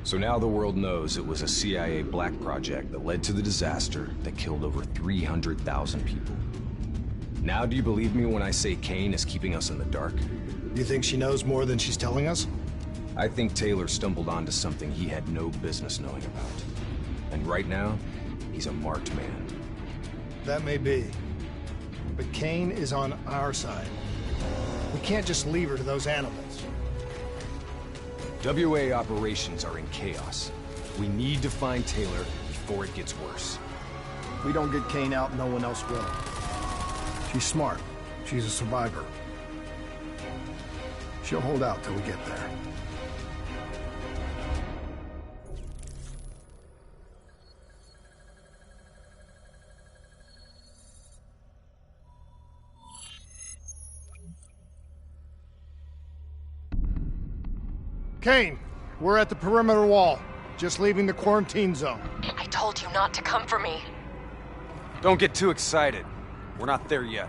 So now the world knows it was a CIA black project that led to the disaster that killed over 300,000 people. Now do you believe me when I say Kane is keeping us in the dark? You think she knows more than she's telling us? I think Taylor stumbled onto something he had no business knowing about. And right now, he's a marked man. That may be. But Kane is on our side. We can't just leave her to those animals. WA operations are in chaos. We need to find Taylor before it gets worse. If we don't get Kane out, no one else will. She's smart. She's a survivor. She'll hold out till we get there. Kane, we're at the perimeter wall. Just leaving the quarantine zone. I told you not to come for me. Don't get too excited. We're not there yet.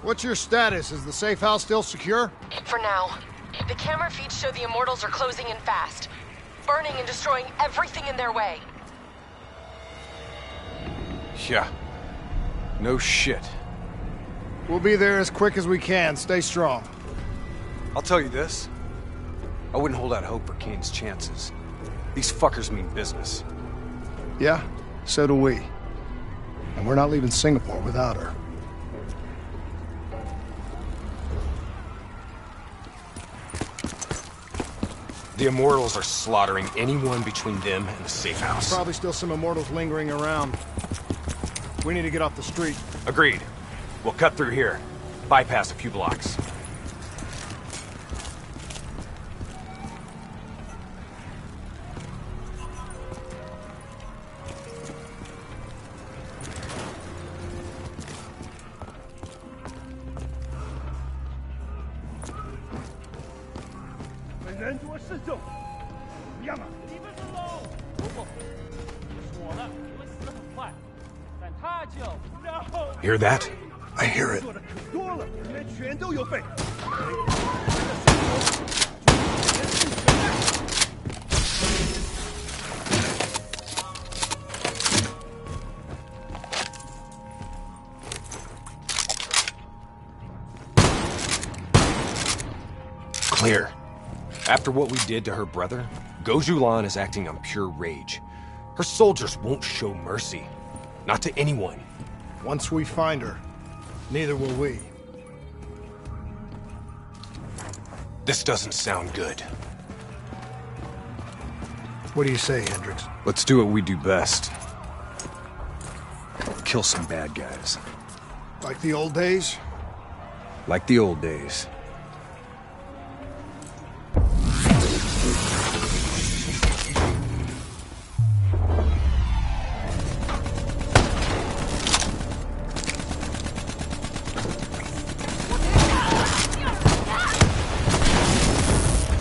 What's your status? Is the safe house still secure? For now. The camera feeds show the Immortals are closing in fast. Burning and destroying everything in their way. Yeah. No shit. We'll be there as quick as we can. Stay strong. I'll tell you this. I wouldn't hold out hope for Kane's chances. These fuckers mean business. Yeah, so do we. And we're not leaving Singapore without her. The Immortals are slaughtering anyone between them and the safe house. Probably still some Immortals lingering around. We need to get off the street. Agreed. We'll cut through here. Bypass a few blocks. Hear that? I hear it. Clear. After what we did to her brother, Gojulan is acting on pure rage. Her soldiers won't show mercy. Not to anyone. Once we find her, neither will we. This doesn't sound good. What do you say, Hendricks? Let's do what we do best. Kill some bad guys. Like the old days? Like the old days.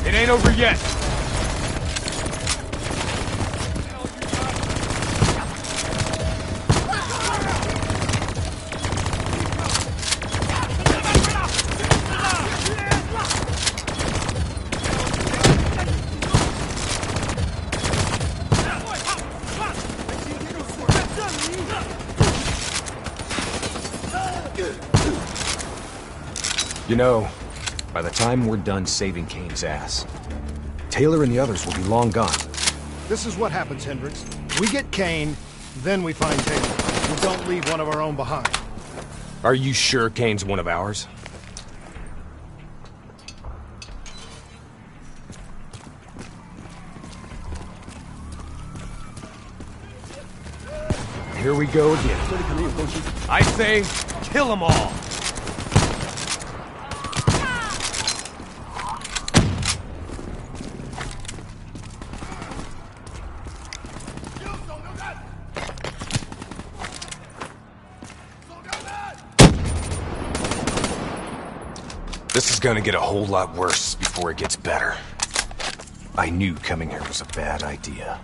It ain't over yet. You know, by the time we're done saving Kane's ass, Taylor and the others will be long gone. This is what happens, Hendricks. We get Kane, then we find Taylor. We don't leave one of our own behind. Are you sure Kane's one of ours? Here we go again. I say, kill them all! This is gonna get a whole lot worse before it gets better. I knew coming here was a bad idea.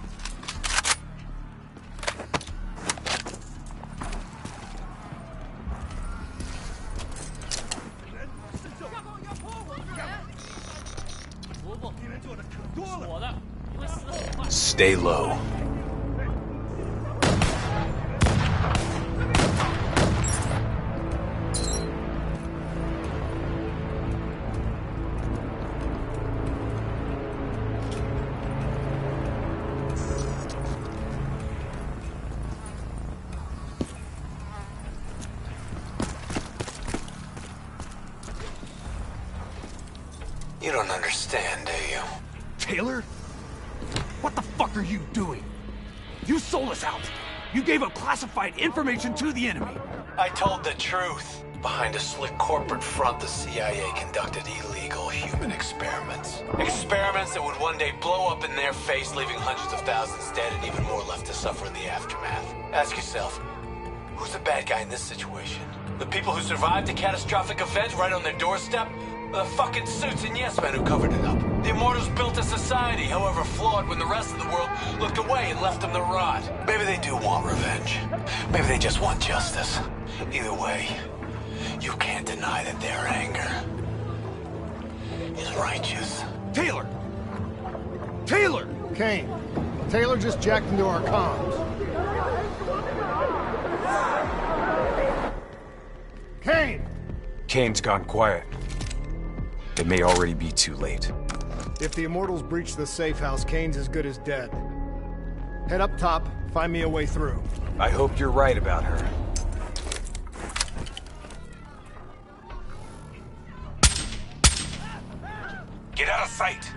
Stay low. You don't understand, do you? Taylor? What the fuck are you doing? You sold us out. You gave up classified information to the enemy. I told the truth. Behind a slick corporate front, the CIA conducted illegal human experiments. Experiments that would one day blow up in their face, leaving hundreds of thousands dead and even more left to suffer in the aftermath. Ask yourself, who's the bad guy in this situation? The people who survived a catastrophic event right on their doorstep? Or the fucking suits and yes men who covered it up? The Immortals built a society, however flawed, when the rest of the world looked away and left them to rot. Maybe they do want revenge. Maybe they just want justice. Either way, you can't deny that their anger is righteous. Taylor! Taylor! Kane, Taylor just jacked into our comms. Kane! Kane's gone quiet. It may already be too late. If the Immortals breach the safe house, Kane's as good as dead. Head up top, find me a way through. I hope you're right about her. Get out of sight!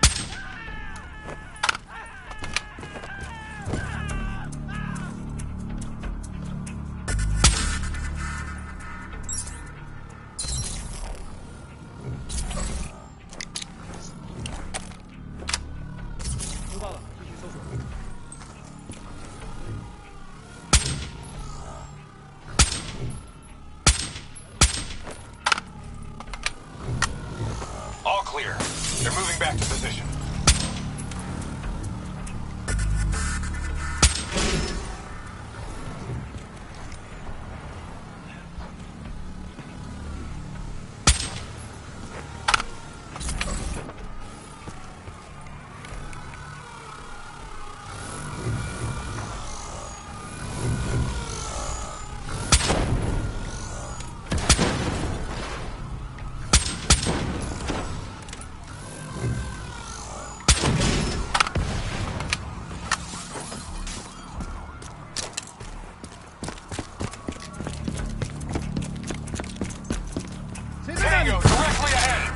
All clear. They're moving back to position. Tango, directly ahead!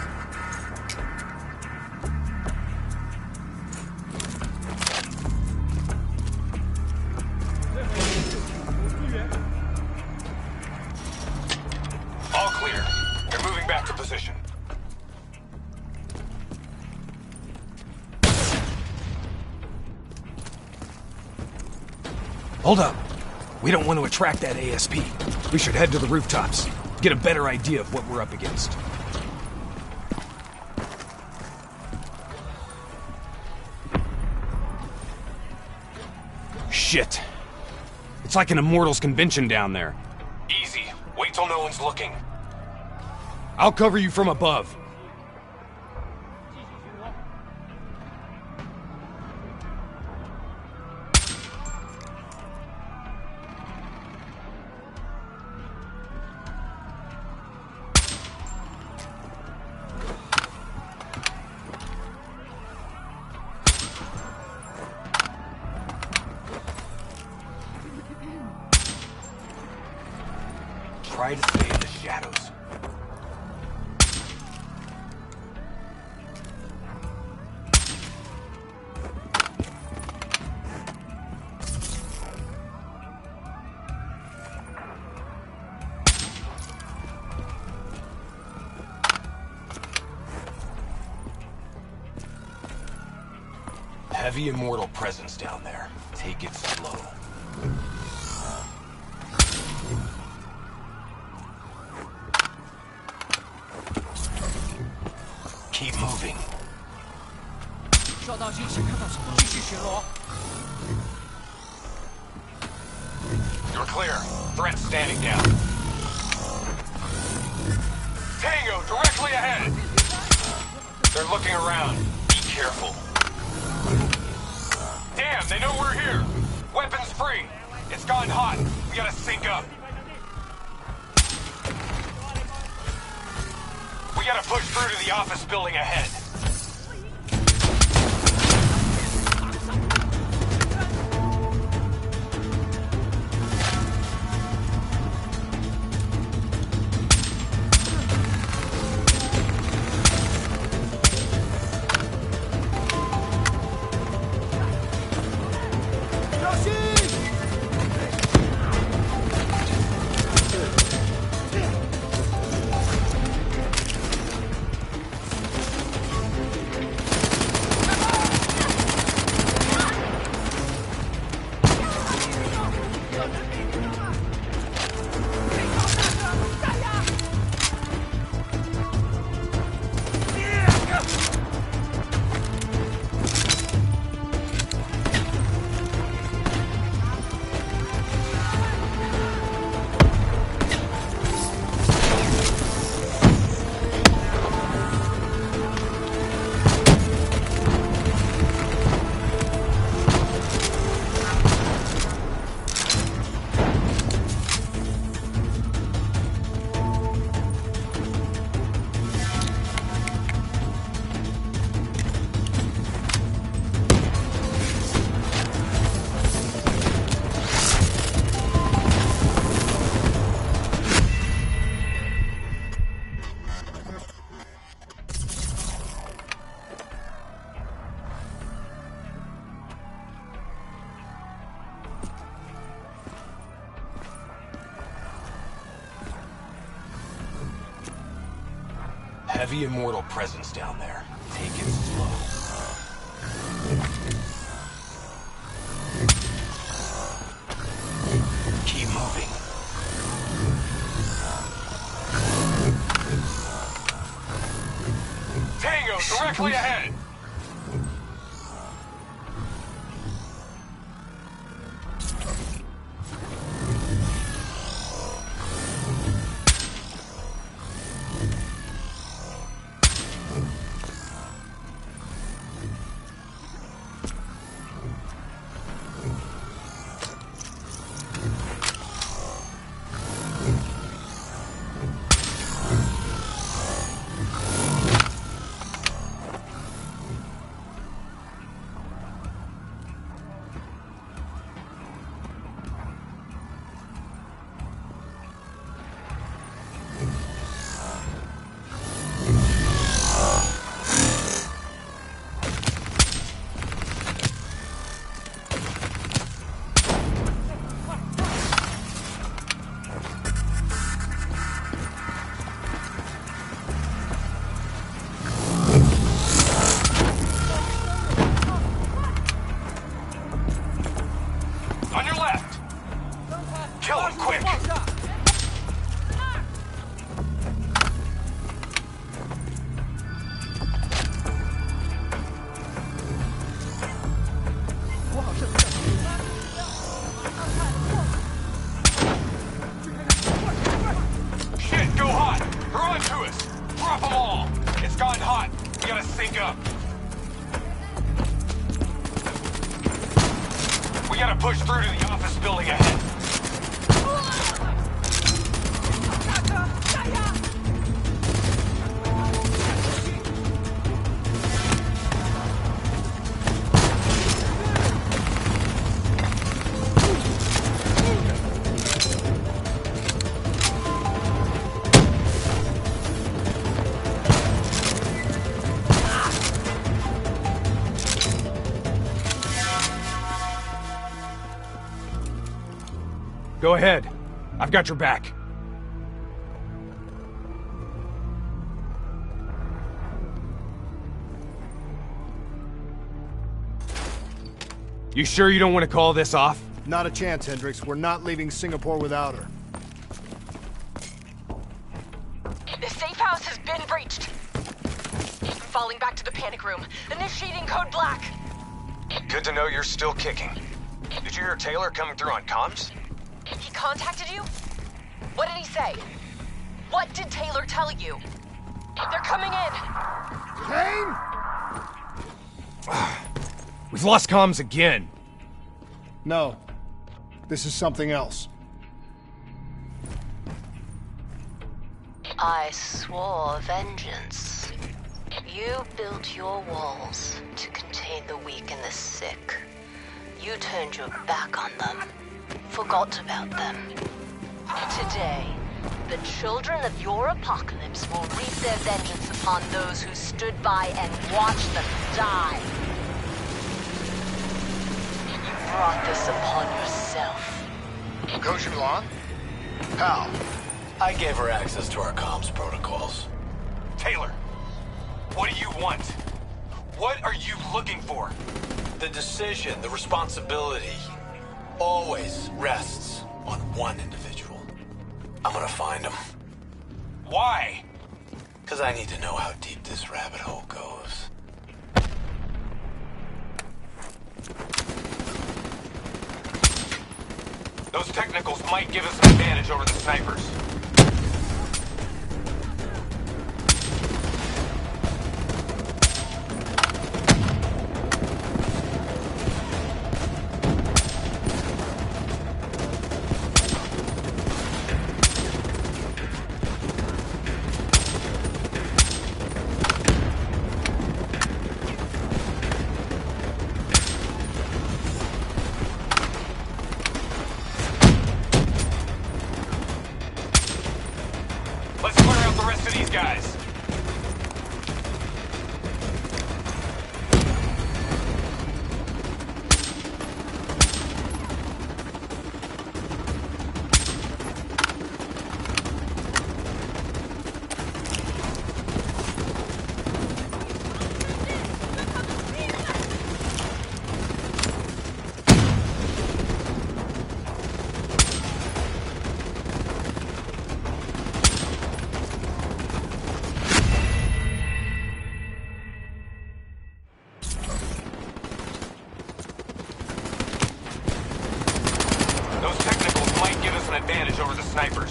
All clear. They're moving back to position. Hold up. We don't want to attract that ASP. We should head to the rooftops. Get a better idea of what we're up against. Shit. It's like an Immortals convention down there. Easy. Wait till no one's looking. I'll cover you from above. Try to stay in the shadows. Heavy Immortal presence down there. Take it slow. Keep moving. 收到信息，看到什么？继续巡逻。 You're clear. Threat standing down. Tango, directly ahead. They're looking around. Be careful. Damn, them! They know we're here! Weapons free! It's gone hot! We gotta sync up! We gotta push through to the office building ahead! Heavy immortal presence down there. Take it slow. Keep moving. Tango, directly ahead! We gotta push through to the office building ahead. Go ahead. I've got your back. You sure you don't want to call this off? Not a chance, Hendricks. We're not leaving Singapore without her. The safe house has been breached. I'm falling back to the panic room. Initiating code black. Good to know you're still kicking. Did you hear Taylor coming through on comms? He contacted you? What did he say? What did Taylor tell you? They're coming in! Kane! We've lost comms again. No. This is something else. I swore vengeance. You built your walls to contain the weak and the sick. You turned your back on them, forgot about them. Today, the children of your apocalypse will reap their vengeance upon those who stood by and watched them die. You brought this upon yourself. Goes Yulan? How? I gave her access to our comms protocols. Taylor, what do you want? What are you looking for? The decision, the responsibility, always rests on one individual. I'm gonna find him. Why? Because I need to know how deep this rabbit hole goes. Those technicals might give us an advantage over the snipers. Let's clear out the rest of these guys. Those technicals might give us an advantage over the snipers.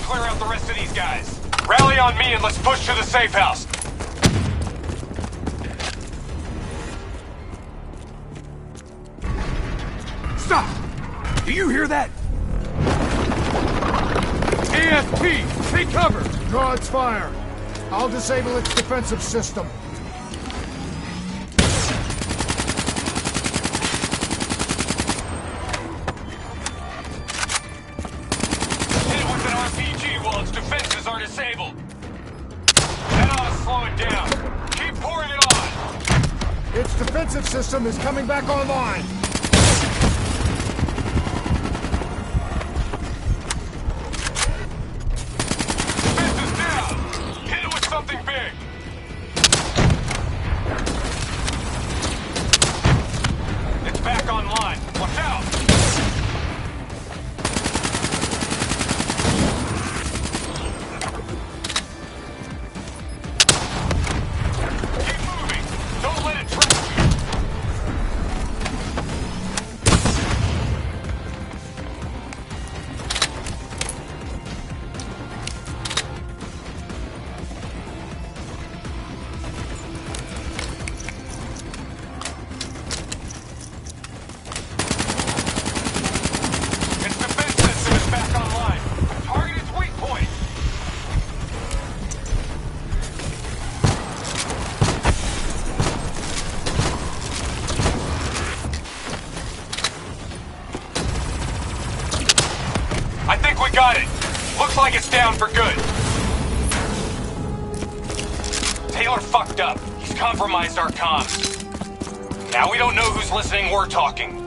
Clear out the rest of these guys. Rally on me and let's push to the safe house. Stop! Do you hear that? AFT, take cover! Draw its fire. I'll disable its defensive system. Defenses are disabled. That ought to slow it down. Keep pouring it on. Its defensive system is coming back online. Defense is down. Hit it with something big. It's back online. Watch out. I think we got it. Looks like it's down for good. Taylor fucked up. He's compromised our comms. Now we don't know who's listening or talking.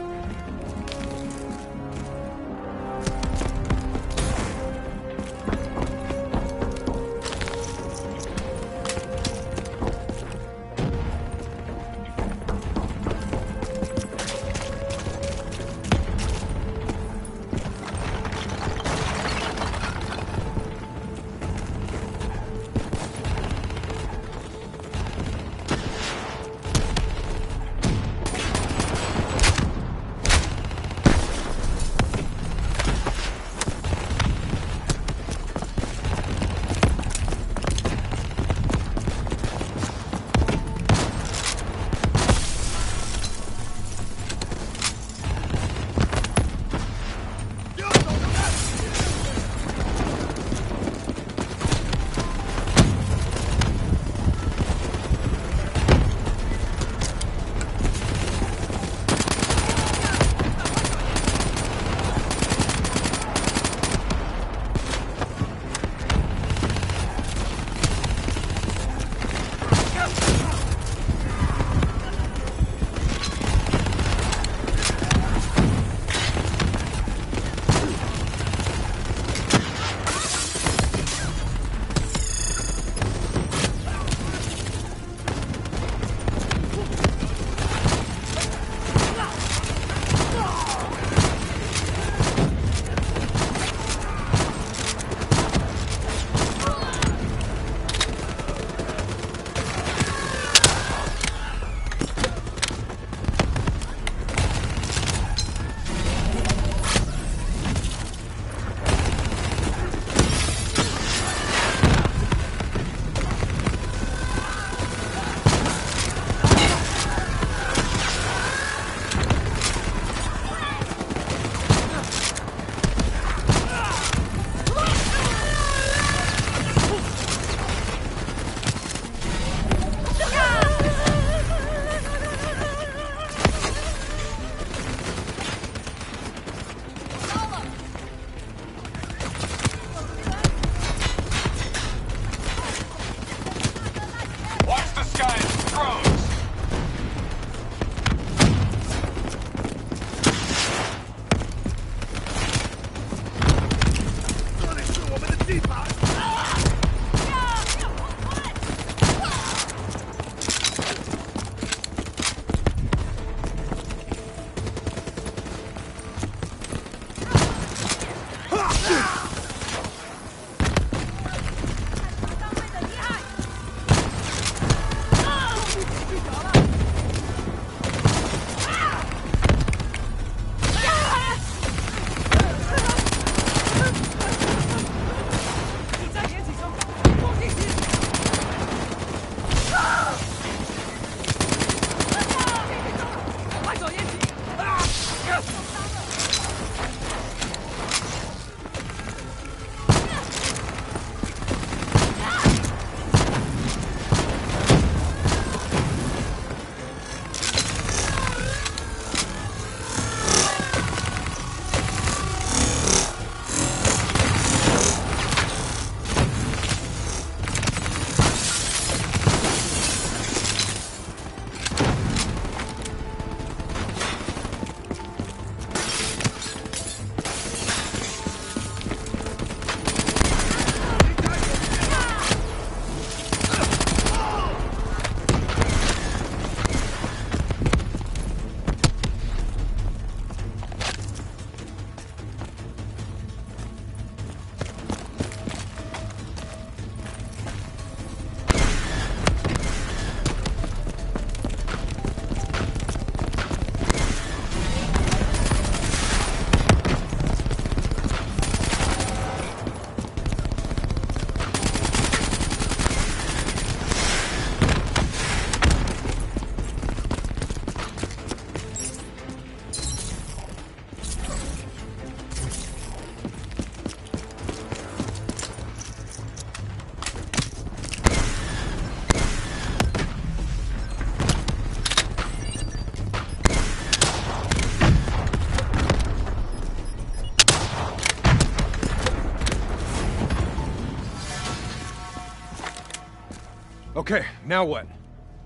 Okay, now what?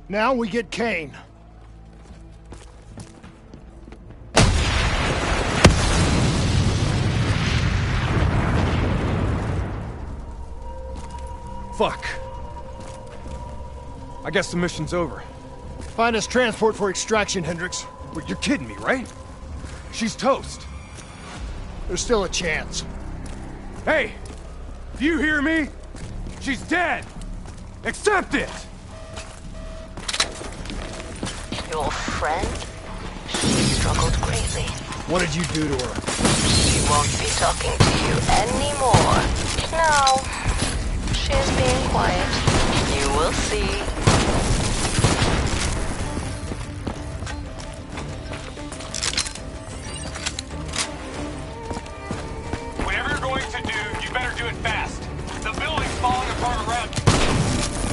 Now we get Kane. Fuck. I guess the mission's over. Find us transport for extraction, Hendricks. But you're kidding me, right? She's toast. There's still a chance. Hey! Do you hear me? She's dead! Accept it! Your friend? She struggled greatly. What did you do to her? She won't be talking to you anymore. No. She's being quiet. You will see. Whatever you're going to do, you better do it fast. The building's falling apart around you.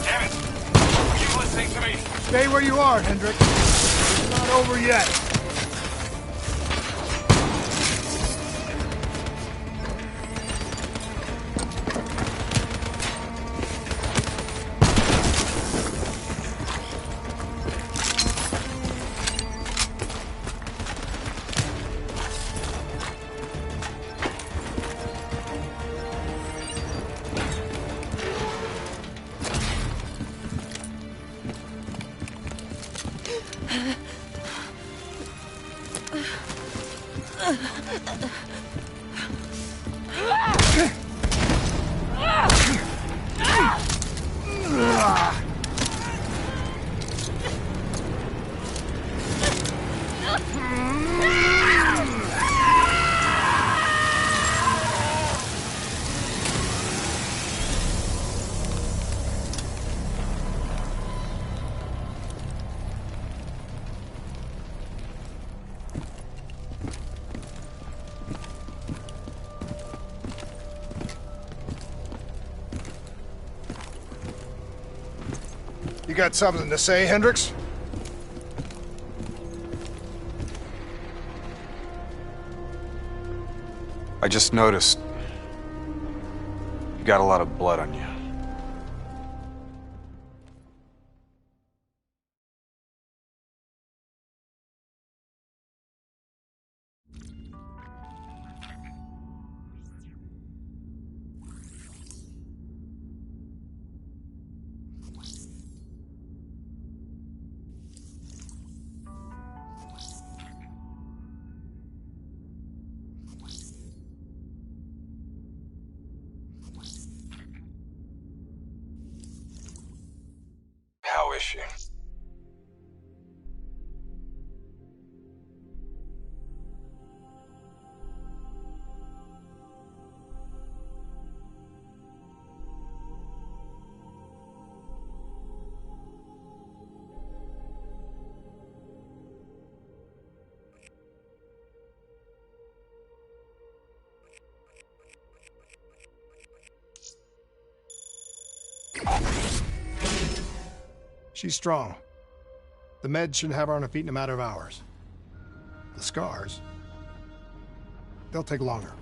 Damn it! Are you listening to me? Stay where you are, Hendricks. It's not over yet. You got something to say, Hendricks? I just noticed you got a lot of blood on you. How is she? She's strong. The meds should have her on her feet in a matter of hours. The scars, they'll take longer.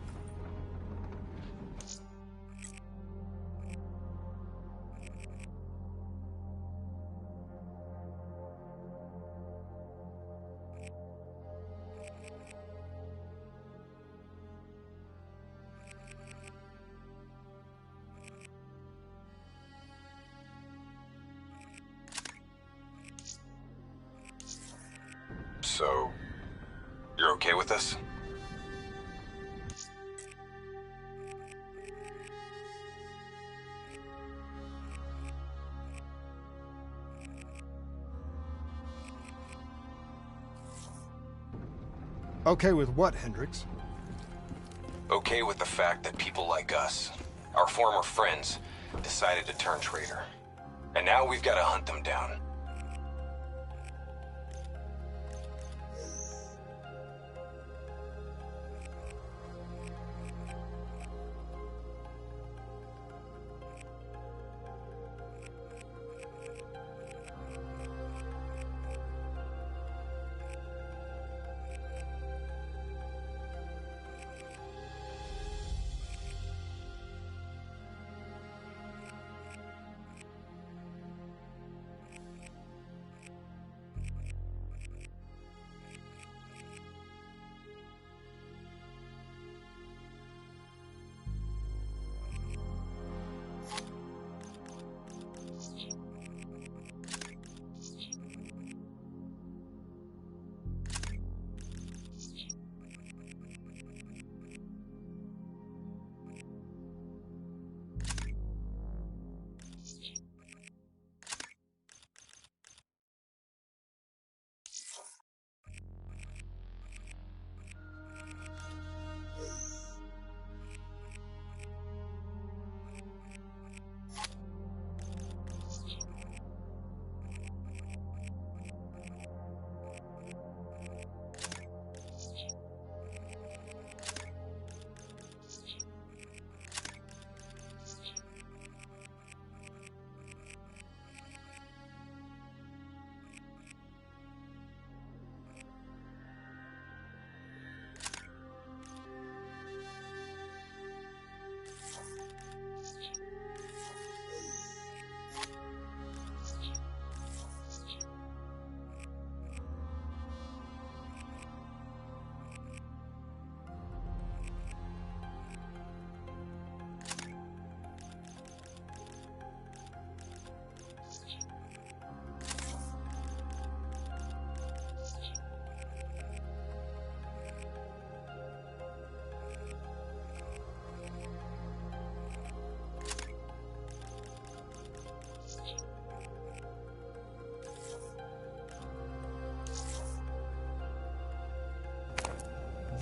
So, you're okay with this? Okay with what, Hendricks? Okay with the fact that people like us, our former friends, decided to turn traitor. And now we've got to hunt them down.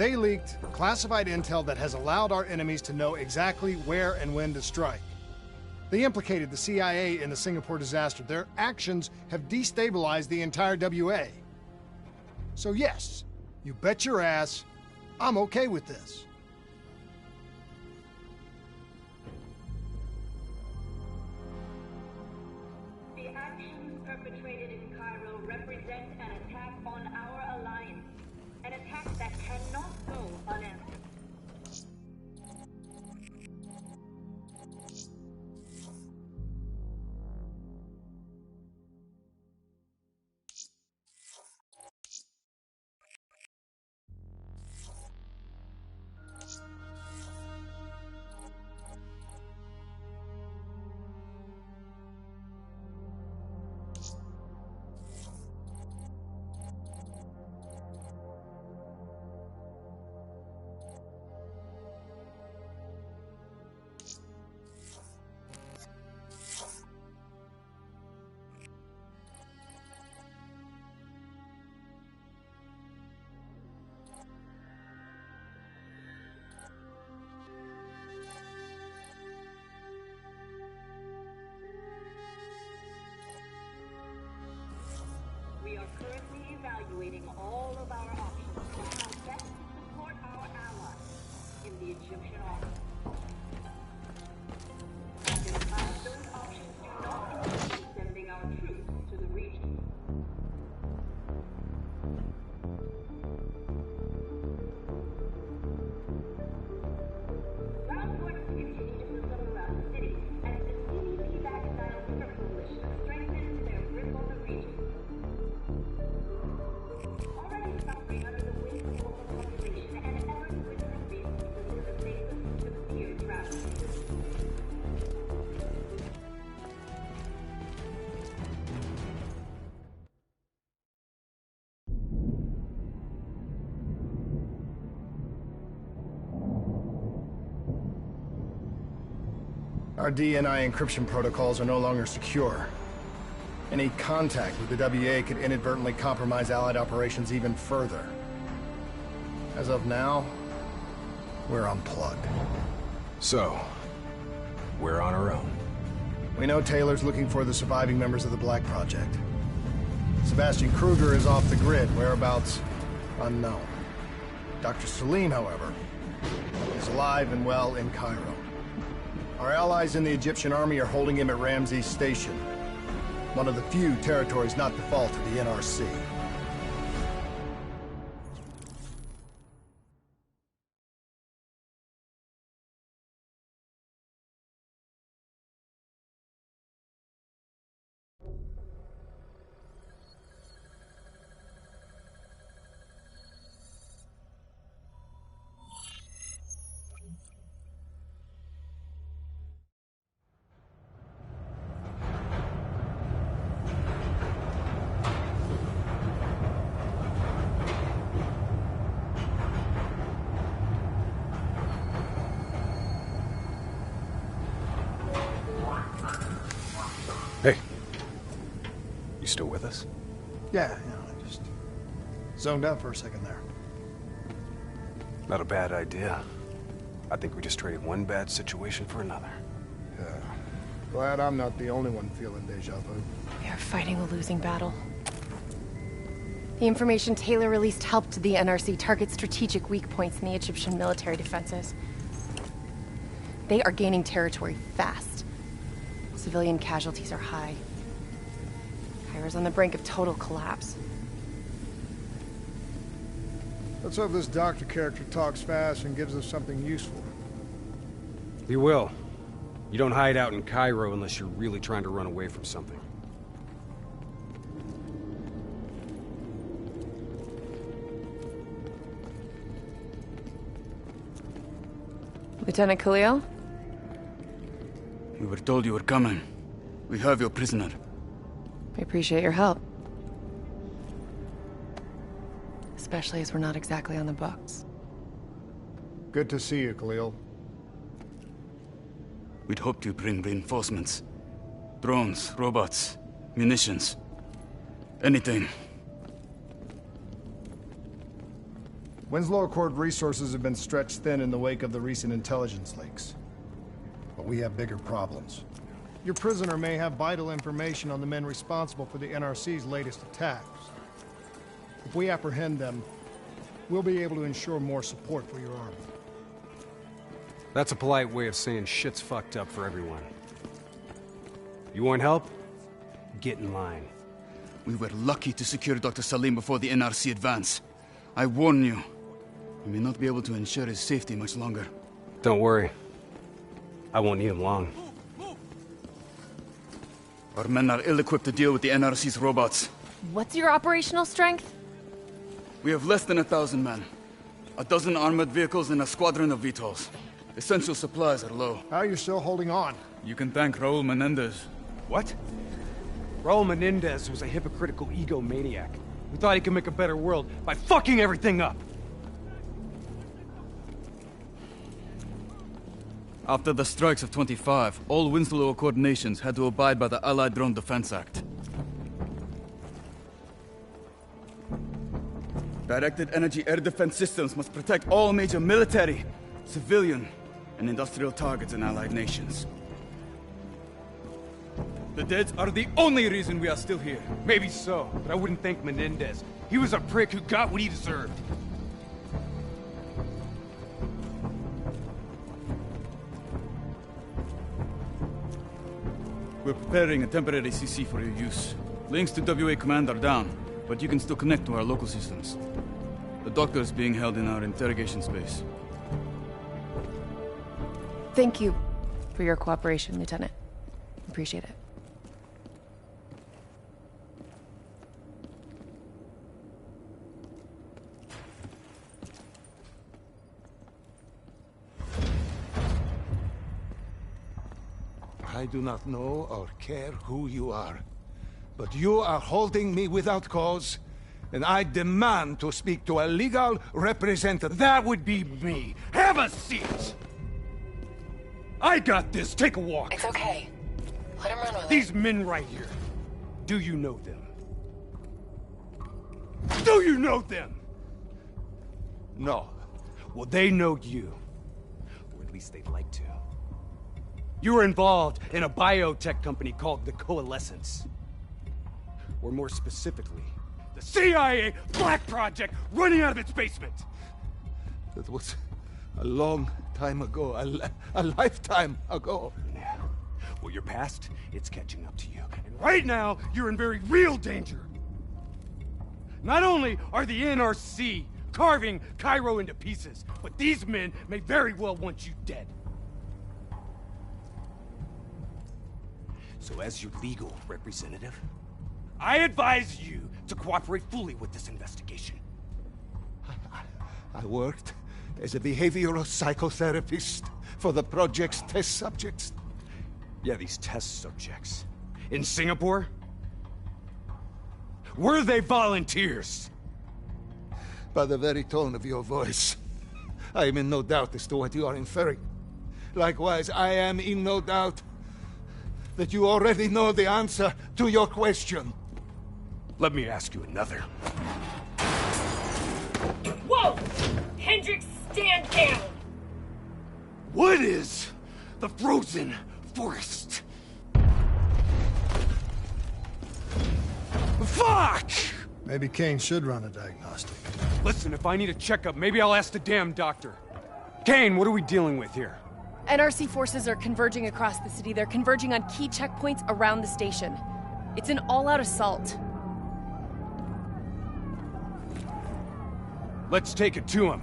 They leaked classified intel that has allowed our enemies to know exactly where and when to strike. They implicated the CIA in the Singapore disaster. Their actions have destabilized the entire WA. So yes, you bet your ass, I'm okay with this. The actions perpetrated in Cairo represent an attack on our alliance. An attack that cannot go unanswered. We are currently evaluating all of our options on how best to support our allies in the Egyptian army. At this time, those options do not include sending our troops to the region. Ground forces continue to move up around the city as the CDP-backed terror coalition strengthens their grip on the region. Already suffering under the weight of overpopulation and ever-dwindling resources in the face of severe tragedy. Our DNI encryption protocols are no longer secure. Any contact with the WA could inadvertently compromise Allied operations even further. As of now, we're unplugged. So, we're on our own. We know Taylor's looking for the surviving members of the Black Project. Sebastian Kruger is off the grid, whereabouts unknown. Dr. Salim, however, is alive and well in Cairo. Our allies in the Egyptian army are holding him at Ramses Station, one of the few territories not the fault of the NRC. Hey. You still with us? Yeah, I just zoned out for a second there. Not a bad idea. I think we just traded one bad situation for another. Yeah. Glad I'm not the only one feeling deja vu. We are fighting a losing battle. The information Taylor released helped the NRC target strategic weak points in the Egyptian military defenses. They are gaining territory fast. Civilian casualties are high. Cairo's on the brink of total collapse. Let's hope this doctor character talks fast and gives us something useful. He will. You don't hide out in Cairo unless you're really trying to run away from something. Lieutenant Khalil? We were told you were coming. We have your prisoner. We appreciate your help. Especially as we're not exactly on the books. Good to see you, Khalil. We'd hoped you'd bring reinforcements. Drones, robots, munitions. Anything. Winslow Accord resources have been stretched thin in the wake of the recent intelligence leaks. But we have bigger problems. Your prisoner may have vital information on the men responsible for the NRC's latest attacks. If we apprehend them, we'll be able to ensure more support for your army. That's a polite way of saying shit's fucked up for everyone. You want help? Get in line. We were lucky to secure Dr. Salim before the NRC advance. I warn you, we may not be able to ensure his safety much longer. Don't worry. I won't need him long. Our men are ill-equipped to deal with the NRC's robots. What's your operational strength? We have less than 1,000 men. 12 armored vehicles and a squadron of VTOLs. Essential supplies are low. How are you still holding on? You can thank Raul Menendez. What? Raul Menendez was a hypocritical egomaniac who thought he could make a better world by fucking everything up. After the strikes of 25, all Winslow Accord nations had to abide by the Allied Drone Defense Act. Directed energy air defense systems must protect all major military, civilian, and industrial targets in Allied nations. The dead are the only reason we are still here. Maybe so, but I wouldn't thank Menendez. He was a prick who got what he deserved. We're preparing a temporary CC for your use. Links to WA Command are down, but you can still connect to our local systems. The doctor is being held in our interrogation space. Thank you for your cooperation, Lieutenant. Appreciate it. I do not know or care who you are, but you are holding me without cause, and I demand to speak to a legal representative. That would be me. Have a seat! I got this. Take a walk. It's okay. Let him run with it. These men right here. Do you know them? Do you know them? No. Well, they know you. Or at least they'd like to. You were involved in a biotech company called the Coalescence. Or more specifically, the CIA Black Project running out of its basement. That was a long time ago, a lifetime ago. Yeah. Well, your past, it's catching up to you. And right now, you're in very real danger. Not only are the NRC carving Cairo into pieces, but these men may very well want you dead. So as your legal representative, I advise you to cooperate fully with this investigation. I worked as a behavioral psychotherapist for the project's test subjects. Yeah, these test subjects. In Singapore? Were they volunteers? By the very tone of your voice, I am in no doubt as to what you are inferring. Likewise, I am in no doubt that you already know the answer to your question. Let me ask you another. Whoa! Hendricks, stand down! What is the frozen forest? Fuck! Maybe Kane should run a diagnostic. Listen, if I need a checkup, maybe I'll ask the damn doctor. Kane, what are we dealing with here? NRC forces are converging across the city. They're converging on key checkpoints around the station. It's an all-out assault. Let's take it to him.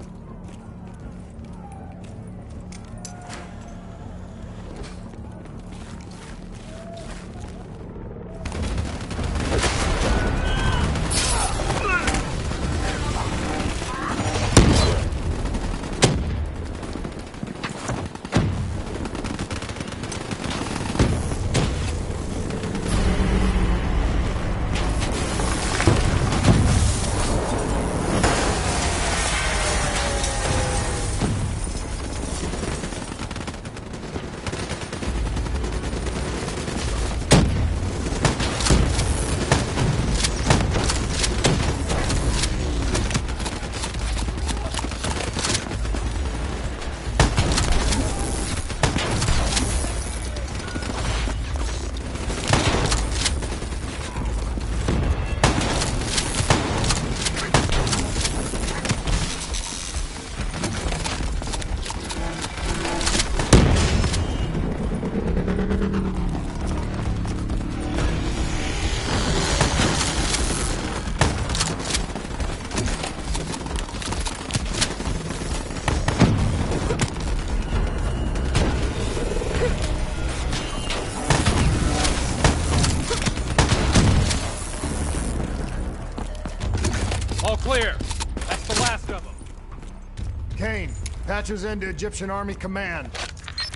Kane, patches into Egyptian Army Command.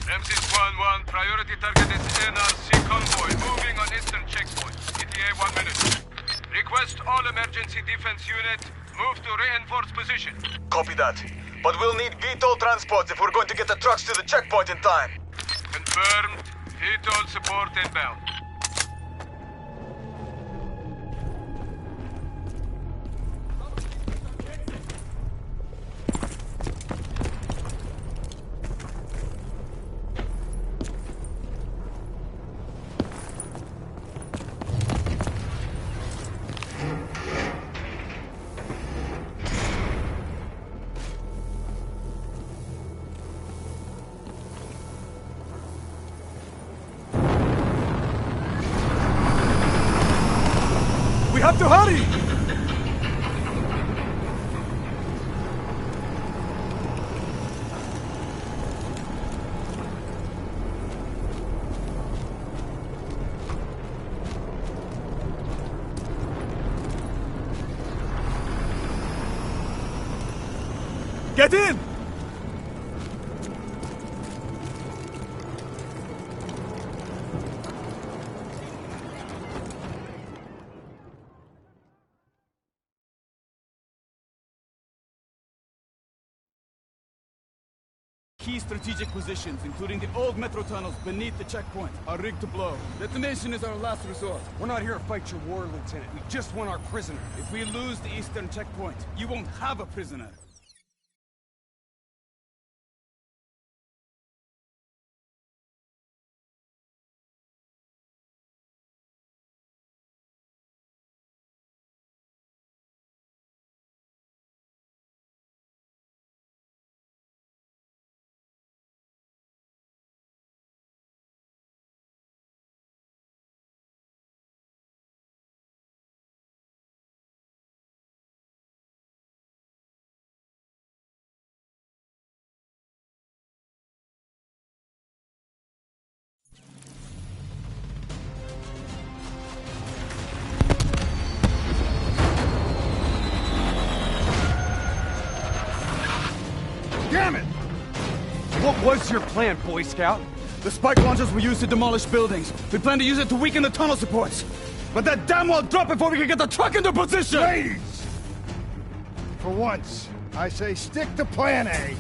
Ramses 1-1, priority target is NRC convoy, moving on eastern checkpoint. ETA 1 minute. Request all emergency defense unit, move to reinforced position. Copy that. But we'll need VTOL transports if we're going to get the trucks to the checkpoint in time. Confirmed. VTOL support inbound. We have to hurry! Get in! Key strategic positions, including the old metro tunnels beneath the checkpoint, are rigged to blow. Detonation is our last resort. We're not here to fight your war, Lieutenant. We just want our prisoner. If we lose the eastern checkpoint, you won't have a prisoner. Damn it! What was your plan, Boy Scout? The spike launchers were used to demolish buildings. We plan to use it to weaken the tunnel supports. But that damn well dropped before we can get the truck into position! Ladies! For once, I say stick to Plan A.